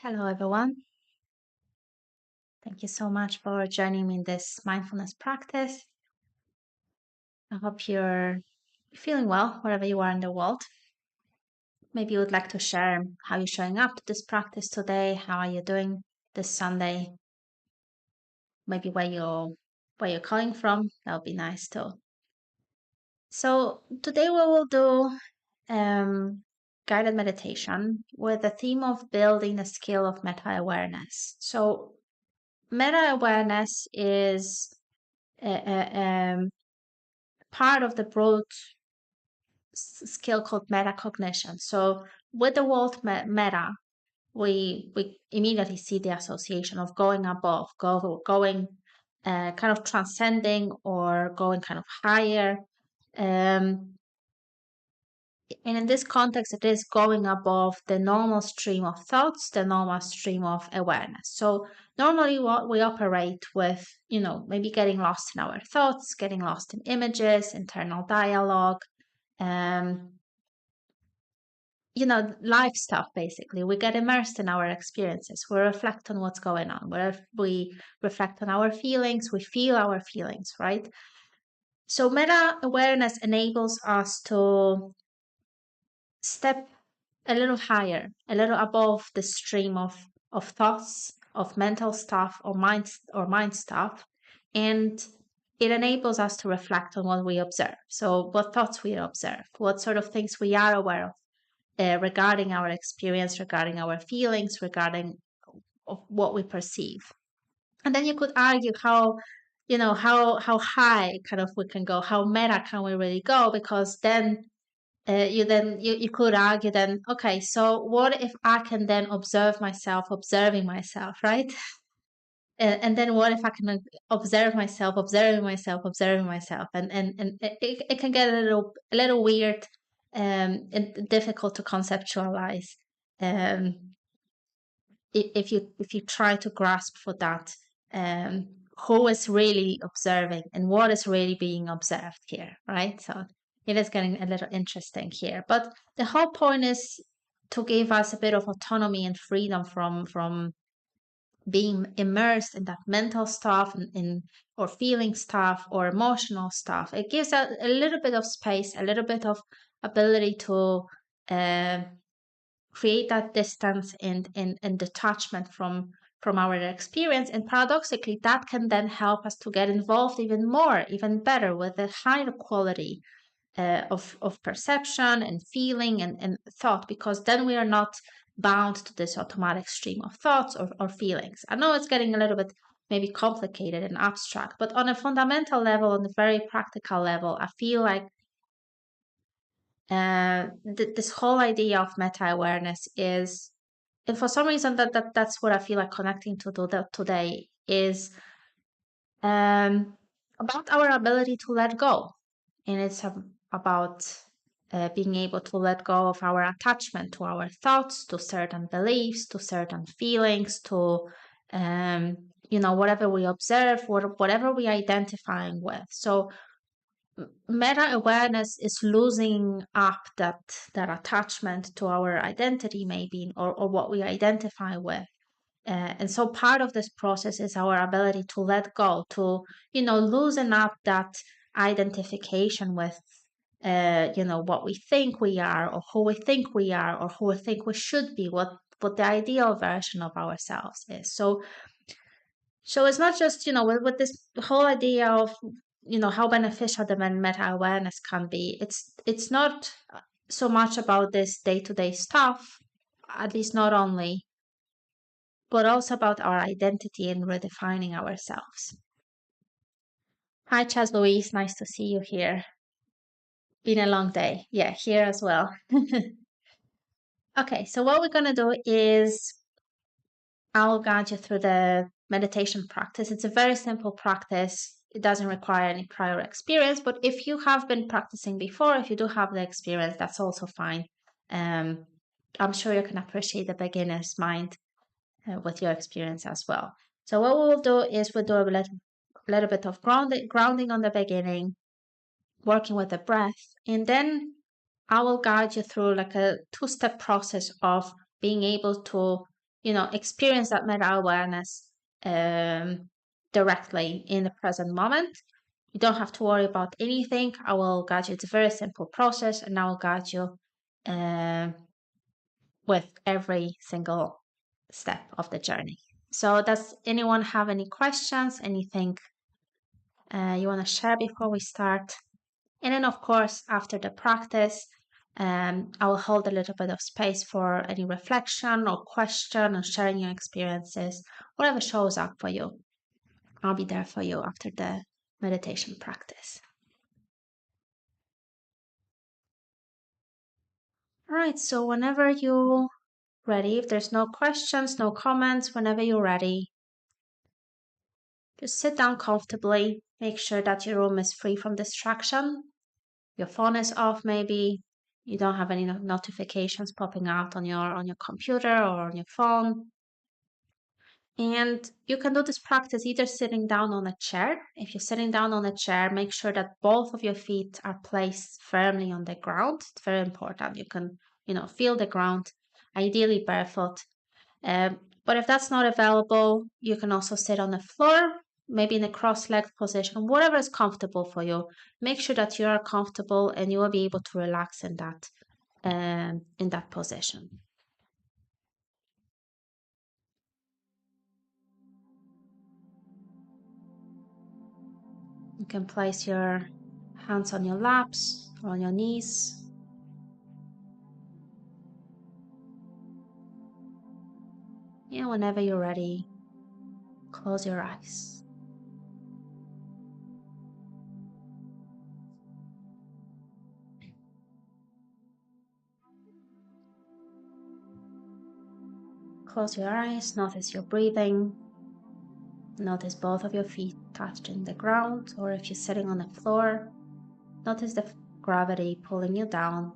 Hello, everyone. Thank you so much for joining me in this mindfulness practice. I hope you're feeling well wherever you are in the world. Maybe you would like to share how you're showing up to this practice today. How are you doing this Sunday? Maybe where you're calling from. That would be nice too. So today we will do guided meditation with the theme of building the skill of meta-awareness. So meta-awareness is part of the broad skill called metacognition. So with the word meta, we immediately see the association of going above, going kind of transcending or going kind of higher. And in this context, it is going above the normal stream of thoughts, the normal stream of awareness. So normally what we operate with, maybe getting lost in our thoughts, getting lost in images, internal dialogue, um, life stuff, basically. We get immersed in our experiences. We reflect on what's going on. We reflect on our feelings, we feel our feelings, right? So meta awareness enables us to step a little higher, a little above the stream of thoughts, of mental stuff or mind stuff. And it enables us to reflect on what we observe. So what thoughts we observe, what sort of things we are aware of regarding our experience, regarding our feelings, regarding of what we perceive. And then you could argue how high kind of we can go, how meta can we really go, because then you could argue then, okay, so what if I can then observe myself observing myself, right? And then what if I can observe myself observing myself observing myself, and it can get a little weird and difficult to conceptualize um if you try to grasp for that, who is really observing and what is really being observed here, right? So it is getting a little interesting here, but the whole point is to give us a bit of autonomy and freedom from being immersed in that mental stuff or feeling stuff or emotional stuff. It gives a little bit of space, a little bit of ability to uh, create that distance and detachment from our experience. And paradoxically, that can then help us to get involved even more, even better, with a higher quality of perception and feeling and thought, because then we are not bound to this automatic stream of thoughts or feelings. I know it's getting a little bit maybe complicated and abstract, but on a fundamental level, on a very practical level, I feel like this whole idea of meta awareness is, and for some reason that's what I feel like connecting to today is about our ability to let go, and it's about being able to let go of our attachment to our thoughts, to certain beliefs, to certain feelings, to whatever we observe, whatever we identifying with. So meta awareness is losing up that attachment to our identity, maybe, or what we identify with. And so part of this process is our ability to let go, to loosen up that identification with what we think we are, or who we think we are, or who we think we should be, what the ideal version of ourselves is. So it's not just, with this whole idea of, how beneficial the meta awareness can be. It's not so much about this day-to-day stuff, at least not only, but also about our identity and redefining ourselves. Hi, Chaz Louise. Nice to see you here. Been a long day. Yeah, here as well. Okay, so what we're going to do is I'll guide you through the meditation practice. It's a very simple practice. It doesn't require any prior experience, but if you have been practicing before, if you do have the experience, that's also fine. I'm sure you can appreciate the beginner's mind with your experience as well. So what we will do is we'll do a little bit of grounding on the beginning, working with the breath, and then I will guide you through like a two-step process of being able to experience that meta awareness directly in the present moment. You don't have to worry about anything. I will guide you. It's a very simple process, and I will guide you with every single step of the journey. So, does anyone have any questions? Anything you want to share before we start? And then, of course, after the practice, I will hold a little bit of space for any reflection or question or sharing your experiences, whatever shows up for you. I'll be there for you after the meditation practice. All right, so whenever you're ready, if there's no questions, no comments, whenever you're ready, just sit down comfortably. Make sure that your room is free from distraction. Your phone is off, maybe. You don't have any notifications popping out on your computer or on your phone. And you can do this practice either sitting down on a chair. If you're sitting down on a chair, make sure that both of your feet are placed firmly on the ground. It's very important. You can, feel the ground, ideally barefoot. But if that's not available, you can also sit on the floor, maybe in a cross-legged position, whatever is comfortable for you. Make sure that you are comfortable and you will be able to relax in that position. You can place your hands on your laps or on your knees. And whenever you're ready, close your eyes. Close your eyes, notice your breathing. Notice both of your feet touching the ground, or if you're sitting on the floor, notice the gravity pulling you down.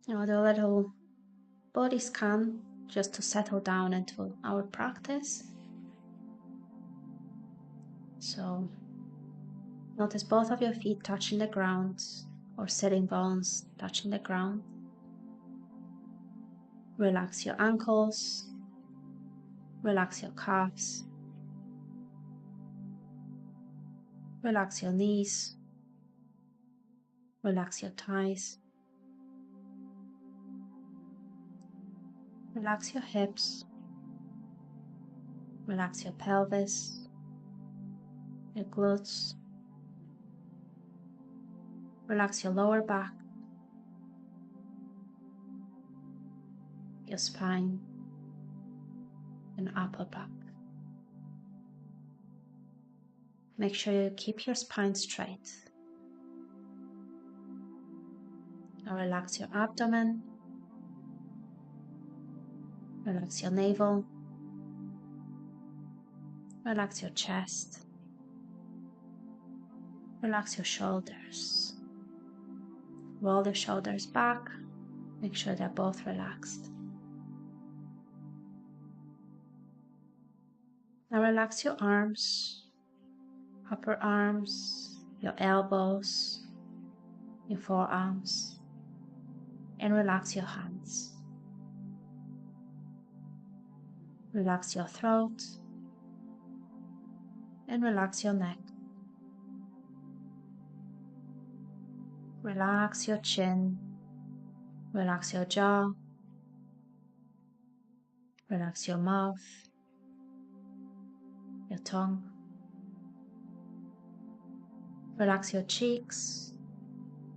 Now do a little body scan just to settle down into our practice. So notice both of your feet touching the ground or sitting bones touching the ground. Relax your ankles, relax your calves, relax your knees, relax your thighs, relax your hips, relax your pelvis, your glutes, relax your lower back, your spine, and upper back. Make sure you keep your spine straight. Now relax your abdomen, relax your navel, relax your chest, relax your shoulders. Roll your shoulders back, make sure they're both relaxed. Now relax your arms, upper arms, your elbows, your forearms, and relax your hands. Relax your throat and relax your neck. Relax your chin, relax your jaw, relax your mouth, your tongue. Relax your cheeks,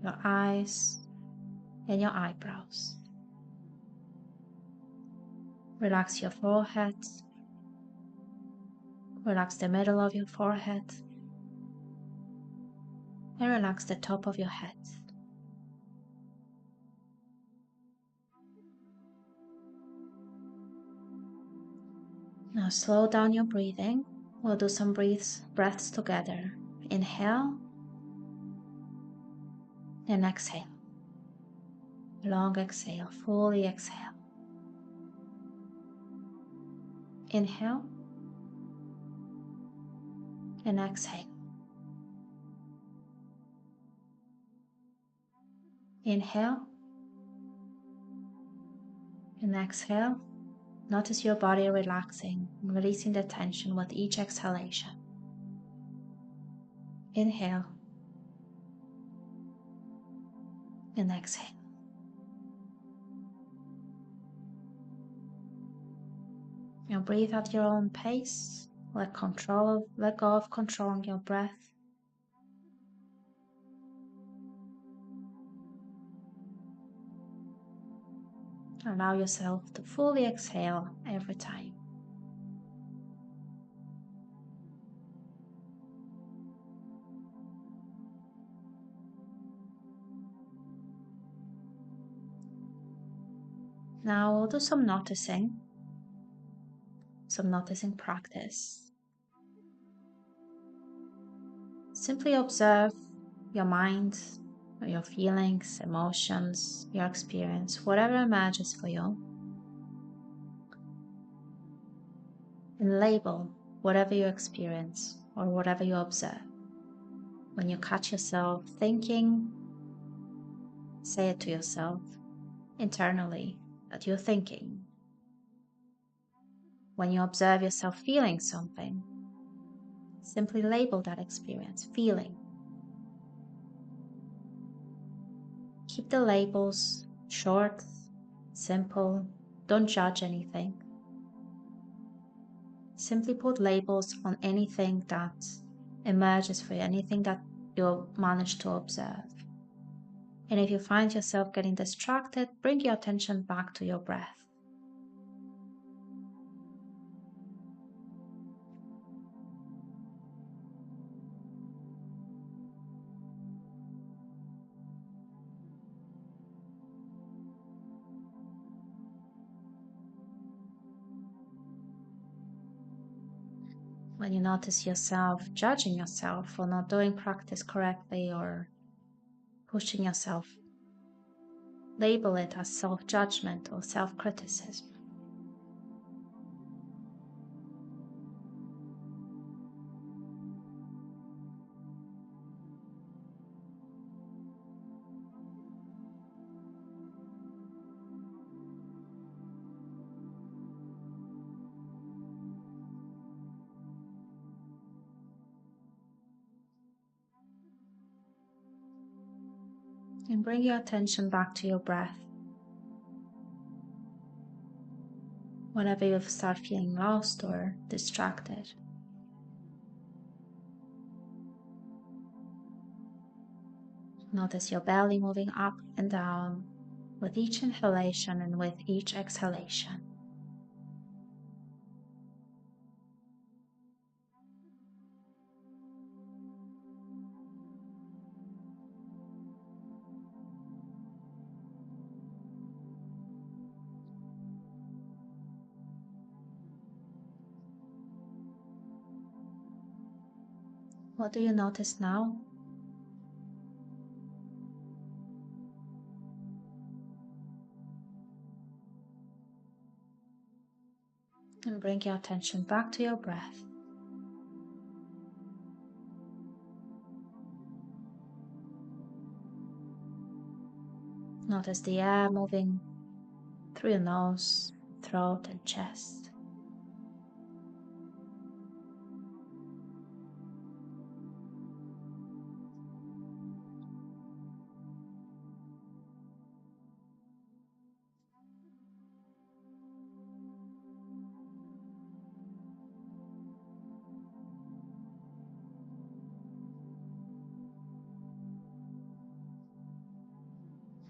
your eyes, and your eyebrows. Relax your forehead. Relax the middle of your forehead. And relax the top of your head. Now slow down your breathing. We'll do some breaths together. Inhale and exhale. Long exhale, fully exhale. Inhale and exhale. Inhale and exhale. Notice your body relaxing and releasing the tension with each exhalation. Inhale and exhale. Now breathe at your own pace. Let go of controlling your breath. Allow yourself to fully exhale every time. Now we'll do some noticing practice. Simply observe your mind, your feelings, emotions, your experience, whatever emerges for you, and label whatever you experience or whatever you observe. When you catch yourself thinking, say it to yourself internally that you're thinking. When you observe yourself feeling something, simply label that experience, feeling. Keep the labels short, simple, don't judge anything. Simply put labels on anything that emerges for you, anything that you manage to observe. And if you find yourself getting distracted, bring your attention back to your breath. When you notice yourself judging yourself for not doing practice correctly or pushing yourself, label it as self-judgment or self-criticism. And bring your attention back to your breath. Whenever you start feeling lost or distracted, notice your belly moving up and down with each inhalation and with each exhalation. What do you notice now? And bring your attention back to your breath. Notice the air moving through your nose, throat, and chest.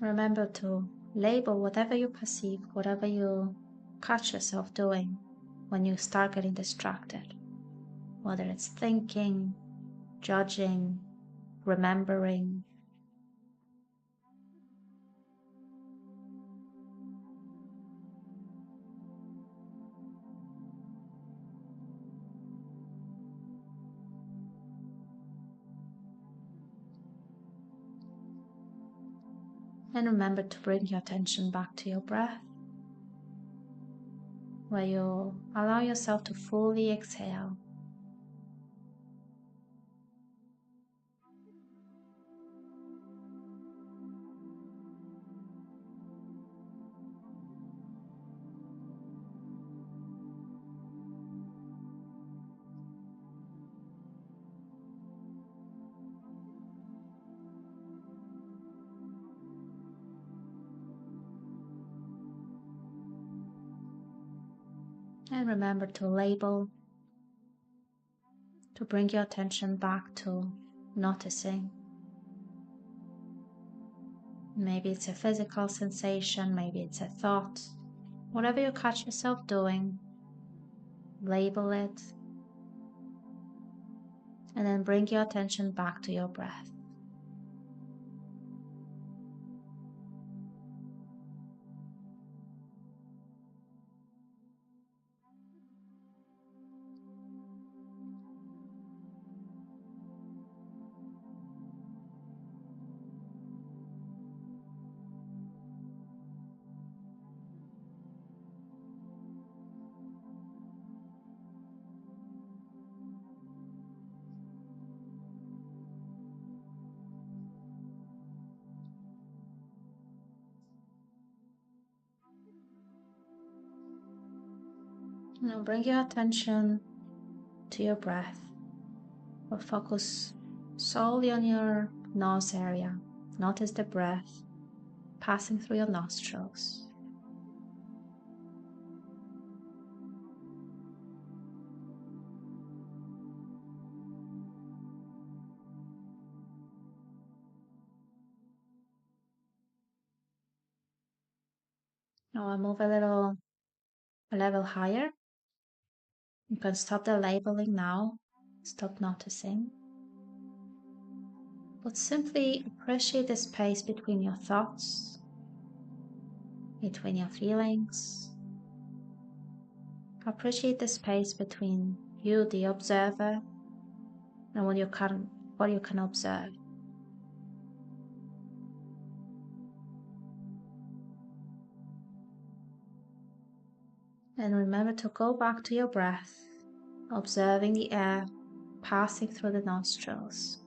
Remember to label whatever you perceive, whatever you catch yourself doing when you start getting distracted, whether it's thinking, judging, remembering. And remember to bring your attention back to your breath, where you allow yourself to fully exhale. And remember to label, to bring your attention back to noticing. Maybe it's a physical sensation, maybe it's a thought. Whatever you catch yourself doing, label it, and then bring your attention back to your breath. Now bring your attention to your breath, but focus solely on your nose area. Notice the breath passing through your nostrils. Now I'll move a level higher. You can stop the labeling now, stop noticing, but simply appreciate the space between your thoughts, between your feelings. Appreciate the space between you, the observer, and what you can observe. And remember to go back to your breath, observing the air passing through the nostrils.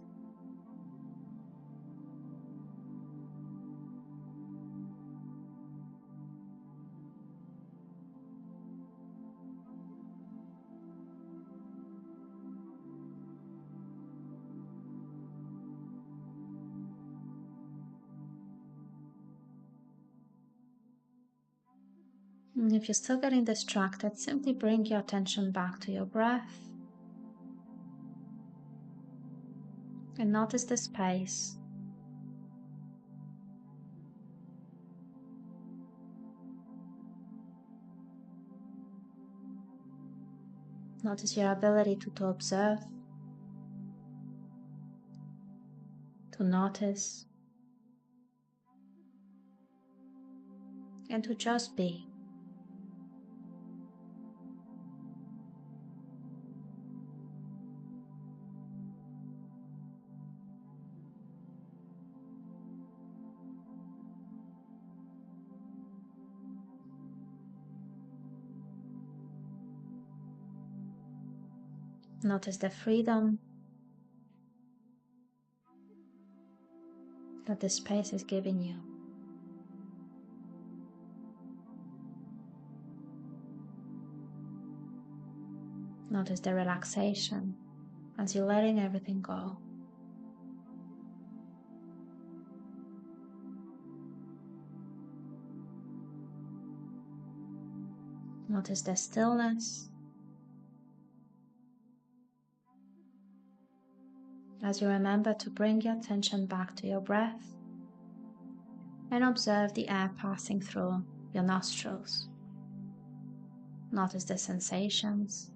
And if you're still getting distracted, simply bring your attention back to your breath and notice the space. Notice your ability to observe, to notice, and to just be. Notice the freedom that the space is giving you. Notice the relaxation as you're letting everything go. Notice the stillness as you remember to bring your attention back to your breath and observe the air passing through your nostrils. Notice the sensations.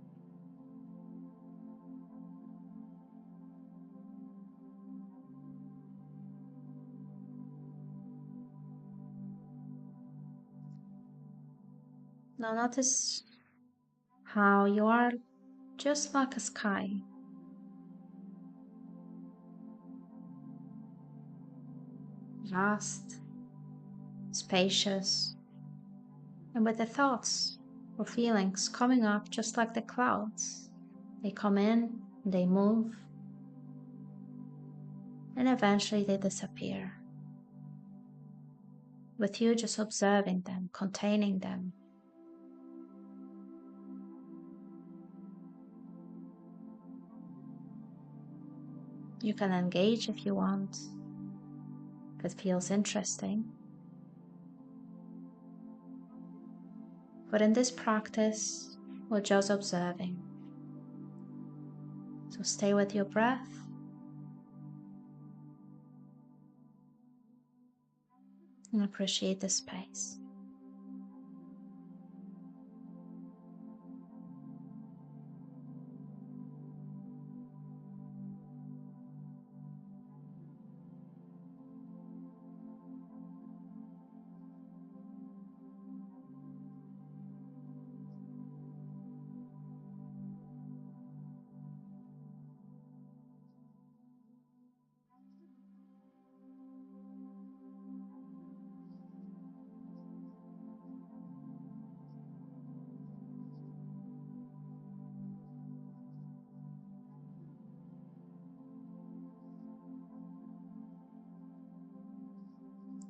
Now notice how you are just like a sky. Vast, spacious, and with the thoughts or feelings coming up just like the clouds. They come in, they move, and eventually they disappear. With you just observing them, containing them. You can engage if you want, if it feels interesting. But in this practice, or just observing. So stay with your breath. And appreciate the space.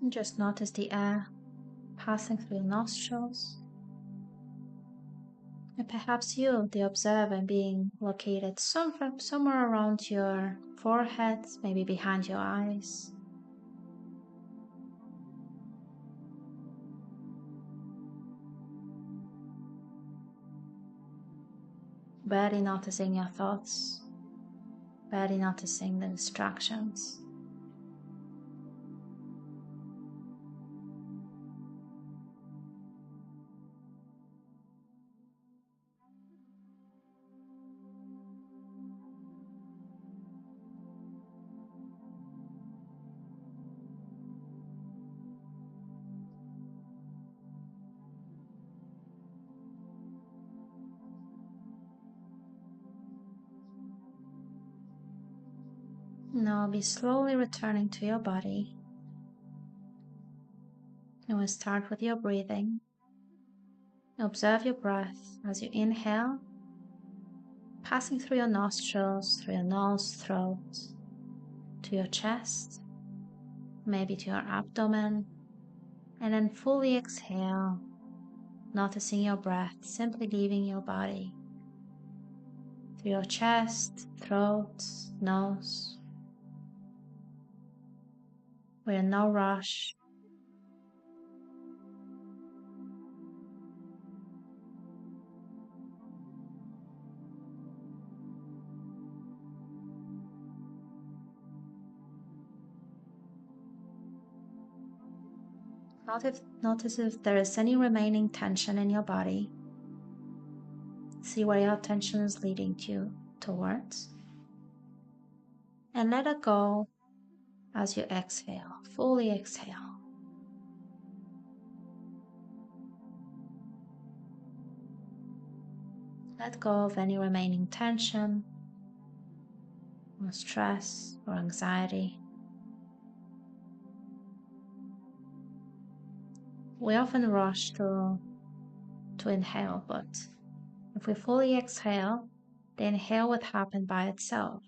And just notice the air passing through your nostrils. And perhaps you, the observer, being located somewhere around your forehead, maybe behind your eyes. Barely noticing your thoughts, barely noticing the distractions. Now be slowly returning to your body. And we'll start with your breathing. Observe your breath as you inhale, passing through your nostrils, through your nose, throat, to your chest, maybe to your abdomen, and then fully exhale, noticing your breath simply leaving your body, through your chest, throat, nose. We're in no rush. Notice if there is any remaining tension in your body. See where your attention is leading you towards. And let it go as you exhale, fully exhale. Let go of any remaining tension, or stress, or anxiety. We often rush to inhale, but if we fully exhale, the inhale would happen by itself.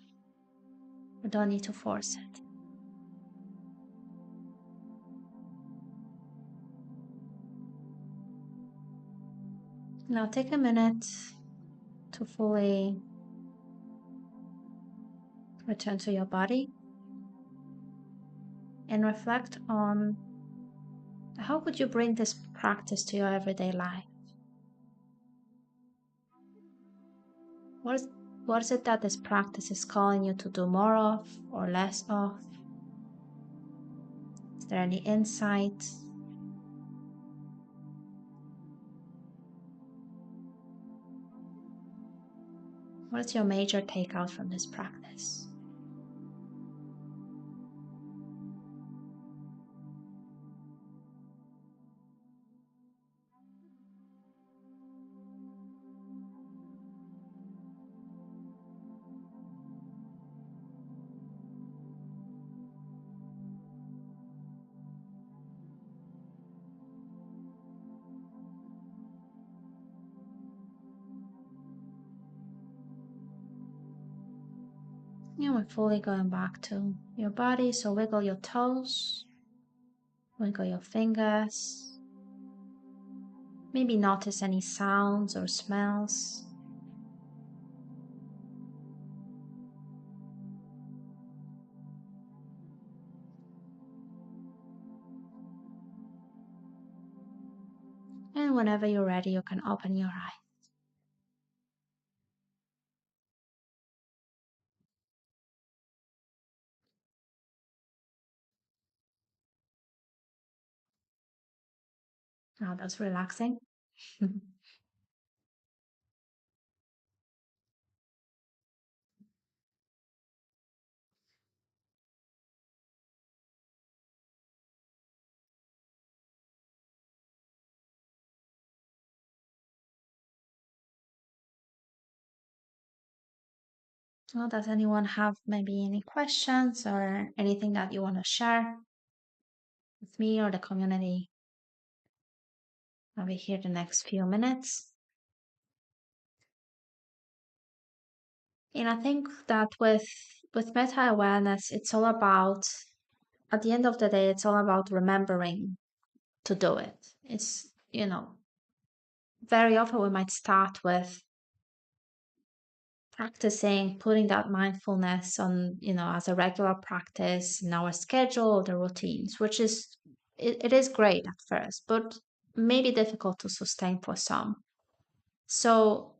We don't need to force it. Now take a minute to fully return to your body and reflect on how could you bring this practice to your everyday life? What is it that this practice is calling you to do more of or less of? Is there any insight? What is your major takeout from this practice? And we're fully going back to your body, so wiggle your toes, wiggle your fingers, maybe notice any sounds or smells. And whenever you're ready, you can open your eyes. Oh, that's relaxing. Well, does anyone have maybe any questions or anything that you want to share with me or the community? I'll be here the next few minutes. And I think that with meta awareness, it's all about, at the end of the day, it's all about remembering to do it. It's, very often we might start with practicing putting that mindfulness on, as a regular practice in our schedule, the routines, which is, it is great at first, but maybe difficult to sustain for some. So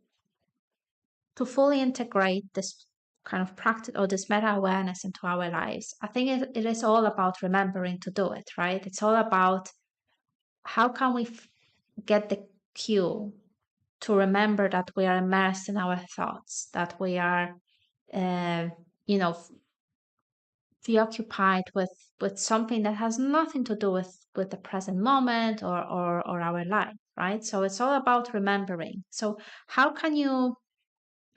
to fully integrate this kind of practice or this meta awareness into our lives, I think it is all about remembering to do it, right? It's all about how can we get the cue to remember that we are immersed in our thoughts, that we are, uh, you know, preoccupied with something that has nothing to do with the present moment or our life, right? So it's all about remembering. So how can you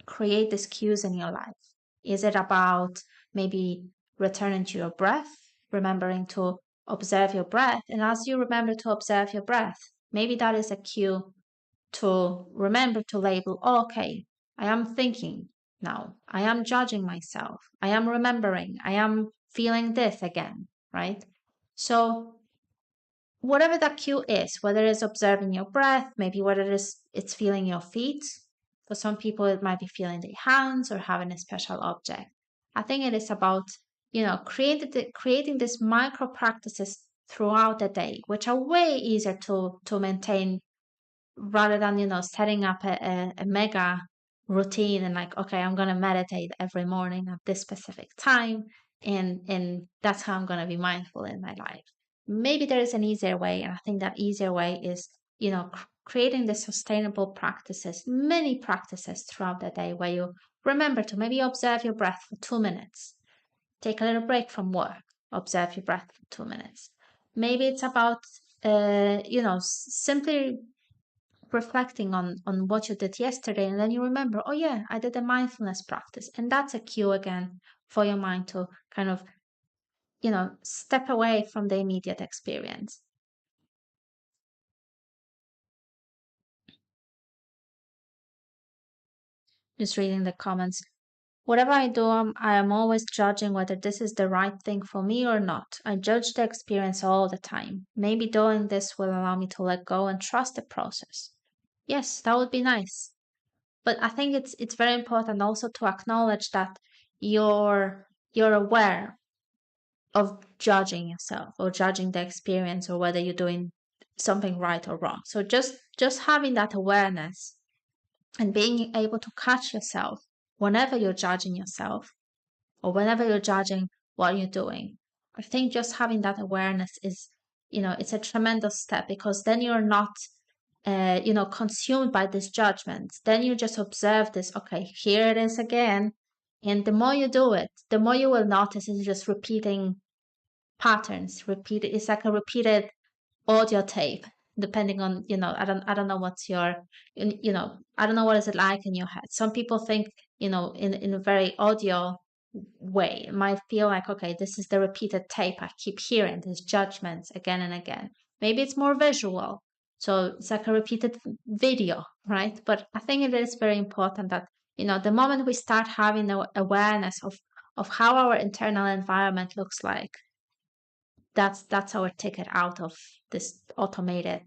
create these cues in your life? Is it about maybe returning to your breath, remembering to observe your breath? And as you remember to observe your breath, maybe that is a cue to remember to label, oh, okay, I am thinking now, I am judging myself, I am remembering, I am feeling this again, right? So whatever that cue is, whether it's observing your breath, maybe whether it's feeling your feet. For some people, it might be feeling their hands or having a special object. I think it is about, creating these micro practices throughout the day, which are way easier to maintain rather than setting up a mega routine and like, okay, I'm going to meditate every morning at this specific time, and that's how I'm going to be mindful in my life. Maybe there is an easier way, and I think that easier way is creating the sustainable practices, many practices throughout the day, where you remember to maybe observe your breath for 2 minutes, take a little break from work, observe your breath for 2 minutes. Maybe it's about simply reflecting on what you did yesterday, and then you remember, oh yeah, I did a mindfulness practice, and that's a cue again for your mind to kind of step away from the immediate experience. Just reading the comments. Whatever I do, I am always judging whether this is the right thing for me or not. I judge the experience all the time. Maybe doing this will allow me to let go and trust the process. Yes, that would be nice. But I think it's very important also to acknowledge that you're aware of judging yourself or judging the experience or whether you're doing something right or wrong. So just having that awareness and being able to catch yourself whenever you're judging yourself or whenever you're judging what you're doing. I think just having that awareness is, it's a tremendous step, because then you're not, consumed by this judgment. Then you just observe this, okay, here it is again. And the more you do it, the more you will notice it's just repeating patterns. It's like a repeated audio tape, depending on, I don't know what's your, I don't know what is it like in your head. Some people think, in a very audio way, it might feel like, okay, this is the repeated tape I keep hearing, these judgments again and again. Maybe it's more visual, so it's like a repeated video, right? But I think it is very important that, the moment we start having the awareness of how our internal environment looks like, that's our ticket out of this automated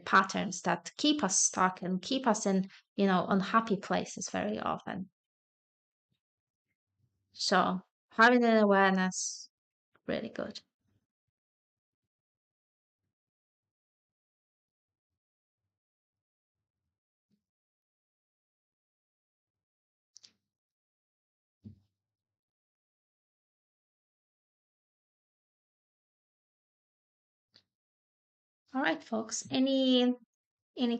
patterns that keep us stuck and keep us in, unhappy places very often. So having an awareness, really good. All right, folks. Any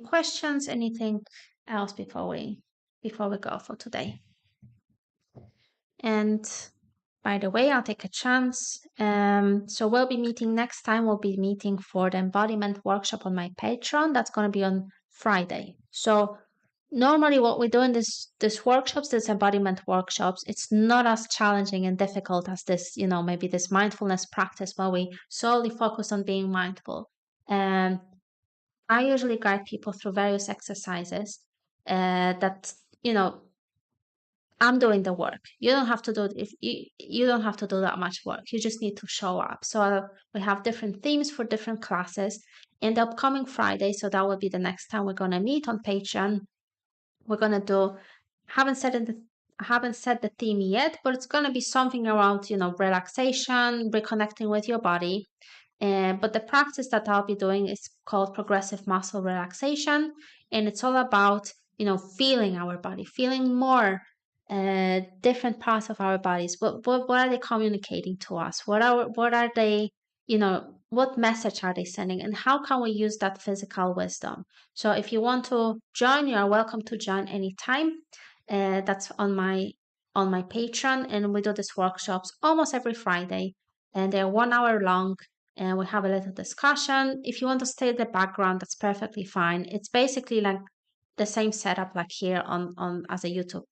questions? Anything else before we go for today? And by the way, I'll take a chance. So we'll be meeting next time. We'll be meeting for the embodiment workshop on my Patreon. That's going to be on Friday. So normally, what we do in this workshops, this embodiment workshops, it's not as challenging and difficult as this. Maybe this mindfulness practice where we solely focus on being mindful. And I usually guide people through various exercises that I'm doing the work. You don't have to do it if you don't have to do that much work. You just need to show up. So we have different themes for different classes. In the upcoming Friday, so that will be the next time we're gonna meet on Patreon. We're gonna do haven't said it I haven't set the theme yet, but it's gonna be something around relaxation, reconnecting with your body. But the practice that I'll be doing is called progressive muscle relaxation, and it's all about feeling our body, feeling more different parts of our bodies. What are they communicating to us? What are they? What message are they sending, and how can we use that physical wisdom? So if you want to join, you are welcome to join anytime. That's on my Patreon, and we do these workshops almost every Friday, and they're 1 hour long and we have a little discussion. If you want to stay in the background, that's perfectly fine. It's basically like the same setup like here on as a YouTube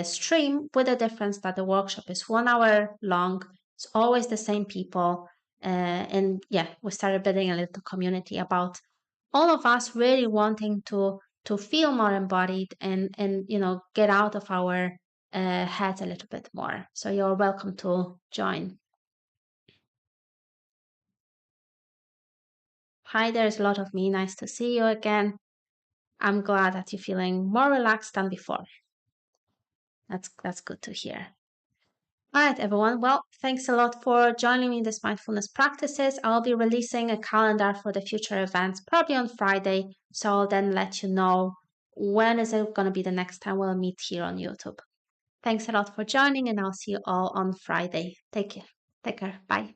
stream, with the difference that the workshop is 1 hour long. It's always the same people. And yeah, we started building a little community about all of us really wanting to feel more embodied and get out of our heads a little bit more. So you're welcome to join. Hi, there's a lot of me. Nice to see you again. I'm glad that you're feeling more relaxed than before. That's good to hear. All right, everyone. Well, thanks a lot for joining me in this mindfulness practices. I'll be releasing a calendar for the future events probably on Friday. So I'll then let you know when is it going to be the next time we'll meet here on YouTube. Thanks a lot for joining, and I'll see you all on Friday. Take care. Take care. Bye.